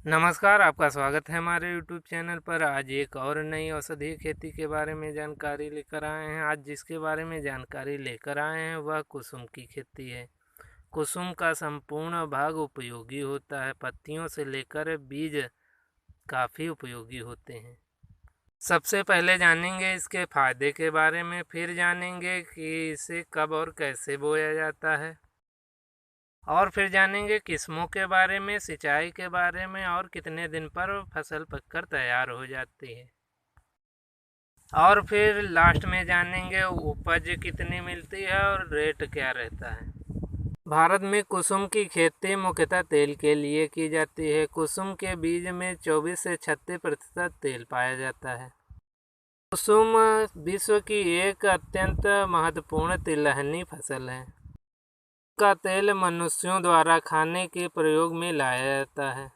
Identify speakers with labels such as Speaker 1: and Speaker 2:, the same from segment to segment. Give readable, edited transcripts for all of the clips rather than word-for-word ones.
Speaker 1: नमस्कार, आपका स्वागत है हमारे यूट्यूब चैनल पर। आज एक और नई औषधीय खेती के बारे में जानकारी लेकर आए हैं। आज जिसके बारे में जानकारी लेकर आए हैं वह कुसुम की खेती है। कुसुम का संपूर्ण भाग उपयोगी होता है। पत्तियों से लेकर बीज काफ़ी उपयोगी होते हैं। सबसे पहले जानेंगे इसके फायदे के बारे में, फिर जानेंगे कि इसे कब और कैसे बोया जाता है, और फिर जानेंगे किस्मों के बारे में, सिंचाई के बारे में, और कितने दिन पर फसल पककर तैयार हो जाती है। और फिर लास्ट में जानेंगे उपज कितनी मिलती है और रेट क्या रहता है। भारत में कुसुम की खेती मुख्यतः तेल के लिए की जाती है। कुसुम के बीज में 24 से 36% तेल पाया जाता है। कुसुम विश्व की एक अत्यंत महत्वपूर्ण तिलहनी फसल है। का तेल मनुष्यों द्वारा खाने के प्रयोग में लाया जाता है।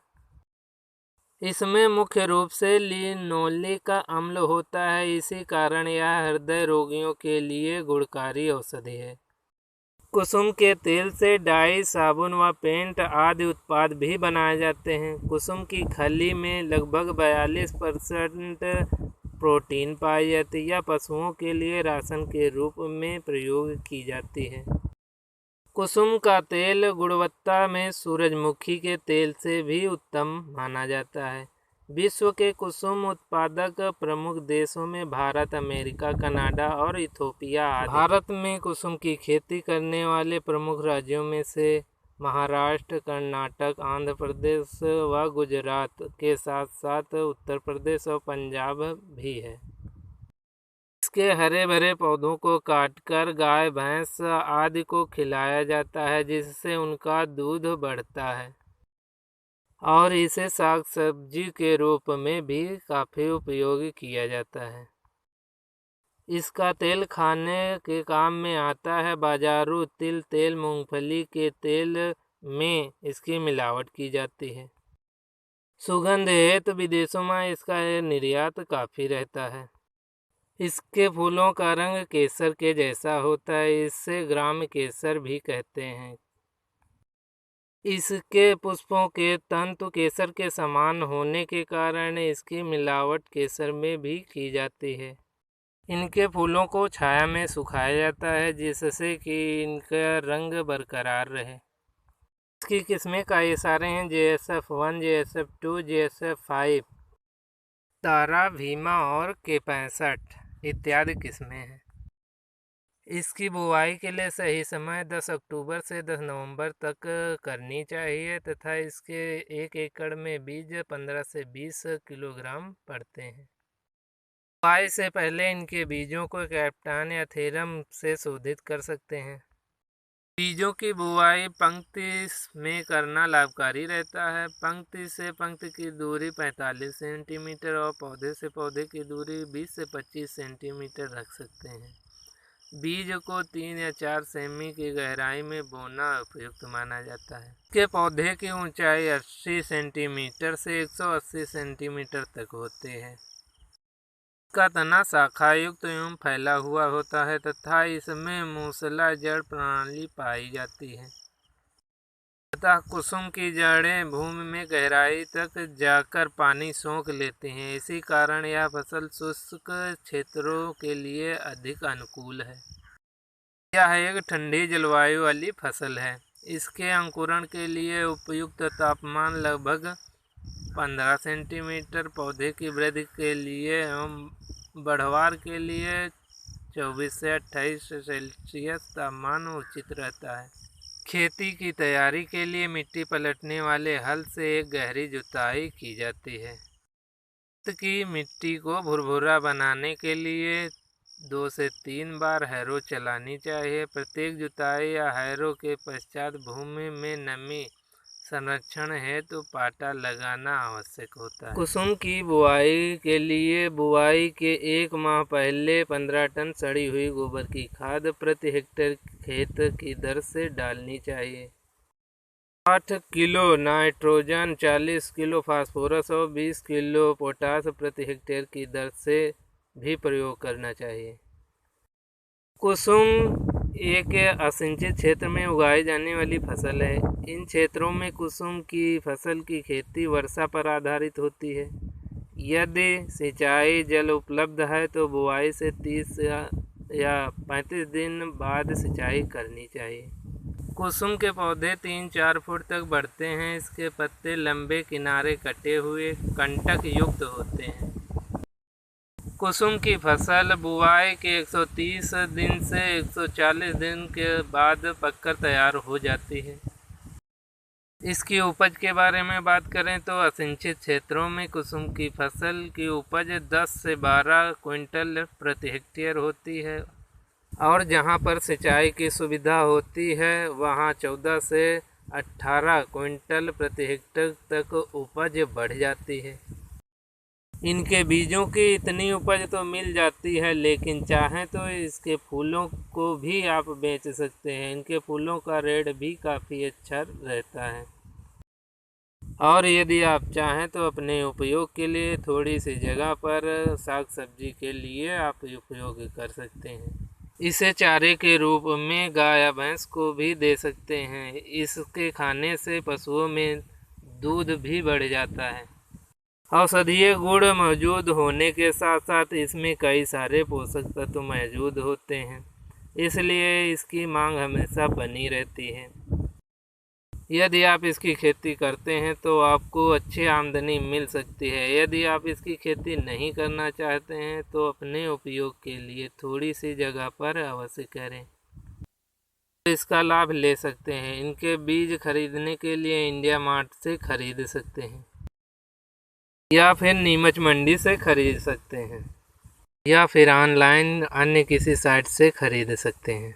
Speaker 1: इसमें मुख्य रूप से लिनोलिक अम्ल होता है। इसी कारण यह हृदय रोगियों के लिए गुणकारी औषधि है। कुसुम के तेल से डाई, साबुन व पेंट आदि उत्पाद भी बनाए जाते हैं। कुसुम की खली में लगभग 42% प्रोटीन पाई जाती है। यह पशुओं के लिए राशन के रूप में प्रयोग की जाती है। कुसुम का तेल गुणवत्ता में सूरजमुखी के तेल से भी उत्तम माना जाता है। विश्व के कुसुम उत्पादक प्रमुख देशों में भारत, अमेरिका, कनाडा और इथोपिया आदि। भारत में कुसुम की खेती करने वाले प्रमुख राज्यों में से महाराष्ट्र, कर्नाटक, आंध्र प्रदेश व गुजरात के साथ साथ उत्तर प्रदेश और पंजाब भी है। इसके हरे भरे पौधों को काटकर गाय, भैंस आदि को खिलाया जाता है, जिससे उनका दूध बढ़ता है, और इसे साग सब्जी के रूप में भी काफ़ी उपयोगी किया जाता है। इसका तेल खाने के काम में आता है। बाजारू तिल तेल, मूंगफली के तेल में इसकी मिलावट की जाती है। सुगंध हेतु विदेशों में इसका निर्यात काफ़ी रहता है। इसके फूलों का रंग केसर के जैसा होता है। इसे ग्राम केसर भी कहते हैं। इसके पुष्पों के तंतु केसर के समान होने के कारण इसकी मिलावट केसर में भी की जाती है। इनके फूलों को छाया में सुखाया जाता है, जिससे कि इनका रंग बरकरार रहे। इसकी किस्में कई सारे हैं। JSF1, JSF2, JSF5, तारा, भीमा और K65 इत्यादि किस्में हैं। इसकी बुवाई के लिए सही समय 10 अक्टूबर से 10 नवंबर तक करनी चाहिए तथा इसके 1 एकड़ में बीज 15 से 20 किलोग्राम पड़ते हैं। बुवाई से पहले इनके बीजों को कैप्टान या थेरम से शोधित कर सकते हैं। बीजों की बुवाई पंक्ति में करना लाभकारी रहता है। पंक्ति से पंक्ति की दूरी 45 सेंटीमीटर और पौधे से पौधे की दूरी 20 से 25 सेंटीमीटर रख सकते हैं। बीज को 3 या 4 सेमी की गहराई में बोना उपयुक्त माना जाता है। इसके पौधे की ऊंचाई 80 सेंटीमीटर से 180 सेंटीमीटर तक होते हैं। इसका तना शाखा युक्त एवं फैला हुआ होता है तथा इसमें मूसला जड़ प्रणाली पाई जाती है। अतः कुसुम की जड़ें भूमि में गहराई तक जाकर पानी सोख लेती हैं। इसी कारण यह फसल शुष्क क्षेत्रों के लिए अधिक अनुकूल है। यह एक ठंडी जलवायु वाली फसल है। इसके अंकुरण के लिए उपयुक्त तापमान लगभग 15 सेंटीमीटर, पौधे की वृद्धि के लिए एवं बढ़वार के लिए 24 से 28 सेल्सियस तापमान उचित रहता है। खेती की तैयारी के लिए मिट्टी पलटने वाले हल से एक गहरी जुताई की जाती है। खेत की मिट्टी को भुरभुरा बनाने के लिए 2 से 3 बार हैरो चलानी चाहिए। प्रत्येक जुताई या हैरो के पश्चात भूमि में नमी संरक्षण हेतु पाटा लगाना आवश्यक होता है। कुसुम की बुआई के लिए बुआई के 1 माह पहले 15 टन सड़ी हुई गोबर की खाद प्रति हेक्टेयर खेत की दर से डालनी चाहिए। 8 किलो नाइट्रोजन, 40 किलो फास्फोरस और 20 किलो पोटास प्रति हेक्टेयर की दर से भी प्रयोग करना चाहिए। कुसुम एक असिंचित क्षेत्र में उगाई जाने वाली फसल है। इन क्षेत्रों में कुसुम की फसल की खेती वर्षा पर आधारित होती है। यदि सिंचाई जल उपलब्ध है तो बुआई से 30 या 35 दिन बाद सिंचाई करनी चाहिए। कुसुम के पौधे 3-4 फुट तक बढ़ते हैं। इसके पत्ते लंबे, किनारे कटे हुए, कंटक युक्त होते हैं। कुसुम की फसल बुआई के 130 दिन से 140 दिन के बाद पककर तैयार हो जाती है। इसकी उपज के बारे में बात करें तो असिंचित क्षेत्रों में कुसुम की फसल की उपज 10 से 12 क्विंटल प्रति हेक्टेयर होती है और जहां पर सिंचाई की सुविधा होती है वहां 14 से 18 क्विंटल प्रति हेक्टेयर तक उपज बढ़ जाती है। इनके बीजों की इतनी उपज तो मिल जाती है, लेकिन चाहें तो इसके फूलों को भी आप बेच सकते हैं। इनके फूलों का रेट भी काफ़ी अच्छा रहता है। और यदि आप चाहें तो अपने उपयोग के लिए थोड़ी सी जगह पर साग सब्जी के लिए आप उपयोग कर सकते हैं। इसे चारे के रूप में गाय या भैंस को भी दे सकते हैं। इसके खाने से पशुओं में दूध भी बढ़ जाता है। औषधीय गुण मौजूद होने के साथ साथ इसमें कई सारे पोषक तत्व मौजूद होते हैं, इसलिए इसकी मांग हमेशा बनी रहती है। यदि आप इसकी खेती करते हैं तो आपको अच्छी आमदनी मिल सकती है। यदि आप इसकी खेती नहीं करना चाहते हैं तो अपने उपयोग के लिए थोड़ी सी जगह पर अवश्य करें। इसका लाभ ले सकते हैं। इनके बीज खरीदने के लिए इंडिया मार्ट से खरीद सकते हैं या फिर नीमच मंडी से खरीद सकते हैं या फिर ऑनलाइन अन्य किसी साइट से खरीद सकते हैं।